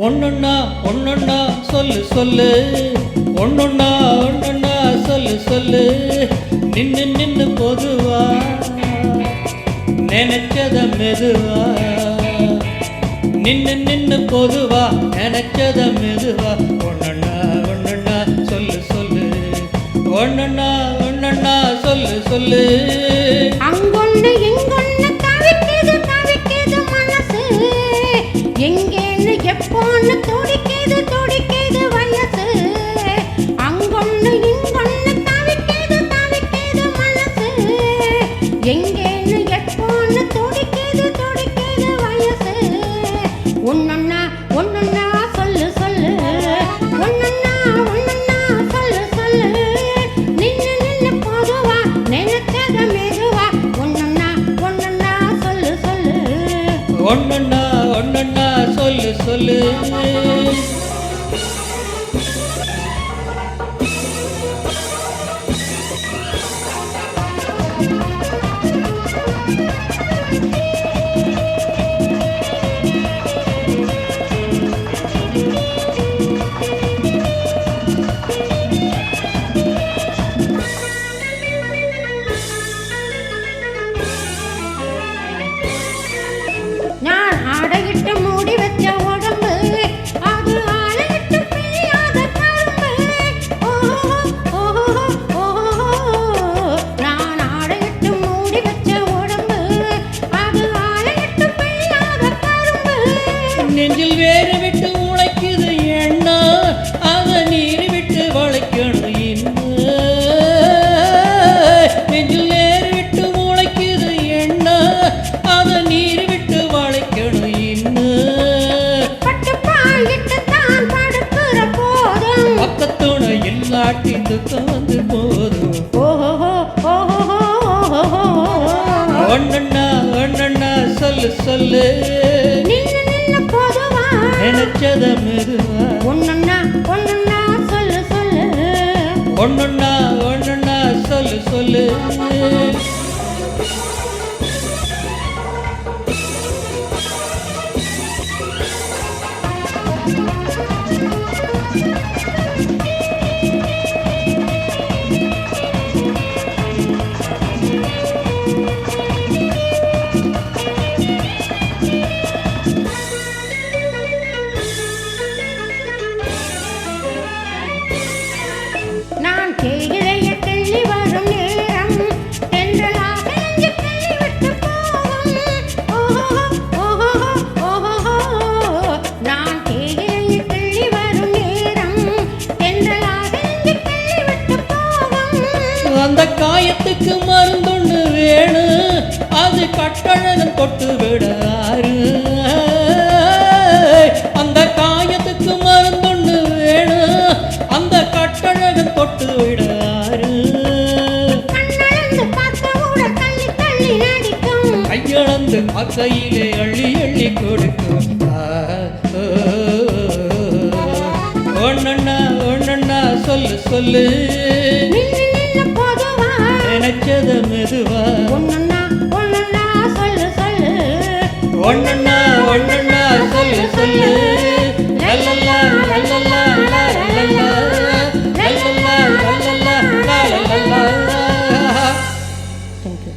ஒன்னொன்னா ஒன்னொன்னா சொல்லு சொல்லு, ஒன்னொன்னா ஒன்னொன்னா சொல்லு சொல்லு. நின்னு நின்னு பொதுவா நினைச்சத மெதுவா, நின்னு நின்னு பொதுவா நினைச்சத மெதுவா. ஒன்னொன்னா ஒன்னொன்னா சொல்லு சொல்லு, ஒன்னொன்னா ஒன்னொன்னா சொல்லு சொல்லு. அங்கொன்னு இங்கொன்னு தவிக்குது தவிக்குது மனசு, எங்கேன்னு எப்போன்னு துடிக்குது துடிக்குது வயசு. அங்கொன்னு இங்கொன்னு தவிக்குது தவிக்குது மனசு, எங்கேன்னு எப்போன்னு துடிக்குது துடிக்குது வயசு. ஒன்னொன்னா ஒன்னொன்னா சொல்லு சொல்லு, ஒன்னொன்னா ஒன்னொன்னா சொல்லு சொல்லு. நின்னு நின்னு பொதுவா நினைச்சத மெதுவா. ஒன்னொன்னா ஒன்னொன்னா சொல்லு சொல்லு, ஒன்னொன்னா ஒன்னொன்னா சொல்லு சொல்லு. நான் ஆடையிட்டு மூடி வச்ச உடம்பு, அது ஆளையிட்டு பிழியாத கரும்பு. ஓஹோ ஓஹோ ஓஹோ, நான் ஆடையிட்டு மூடி வச்ச உடம்பு, அது ஆளையிட்டு பிழியாத கரும்பு. நெஞ்சில் வேறு விட்டு உழைக்குது எண்ணா, அத நீர் விட்டு வளைக்கணும் இன்னும். நெஞ்சில் வேறு விட்டு உழைக்குது எண்ணா, அத நீர் விட்டு வளைக்கணும் இன்னும். பட்டு பாயிட்டு தான் படுக்கிற போதும், பக்கத்துணை இல்லாட்டி துக்கம் வந்து போதும். ஓஹோ ஓஹோ ஓஹோ. ஒன்னொன்னா ஒன்னொன்னா சொல்லு சொல்லு, நின்னு நின்னு பொதுவா நினைச்சத மெதுவா. ஒன்னொன்னா ஒன்னொன்னா சொல்லு சொல்லு, ஒன்னொன்னா ஒன்னொன்னா சொல்லு சொல்லு. நான் தேயிலைய கிள்ளி வரும் நேரம், தென்றலாக நெஞ்சு கிள்ளி விட்டு போகும். ஓஹோ ஓஹோ ஓஹோ, நான் தேயிலைய கிள்ளி வரும் நேரம், தென்றலாக நெஞ்சு கிள்ளி விட்டு போகும். அந்த காயத்துக்கு மருந்தொன்று வேணும், அது கட்டழகன் தொட்டு விடாரு. அந்த காயத்துக்கு மருந்தொன்று வேணும், அந்த கட்டழகன் தொட்டு விடாரு. கண்ணளந்து பார்த்த கூட தள்ளி தள்ளி நடிக்கும், கையளந்து கையிலே அள்ளி அள்ளி கொடுக்கும். ஒன்னொன்னா ஒன்னொன்னா சொல்லு சொல்லு, நின்னு நின்னு பொதுவா நினைச்சத மெதுவா. ஒன்னொன்னா ஒன்னொன்னா சொல்லு சொல்லு, ஒன்னொன்னா ஒன்னொன்னா சொல்லு சொல்லு. லல்லல்லா லல்லல்லா லல்லல்லா லல்லல்லா லல்லல்லா லல்லல்லா. Thank you.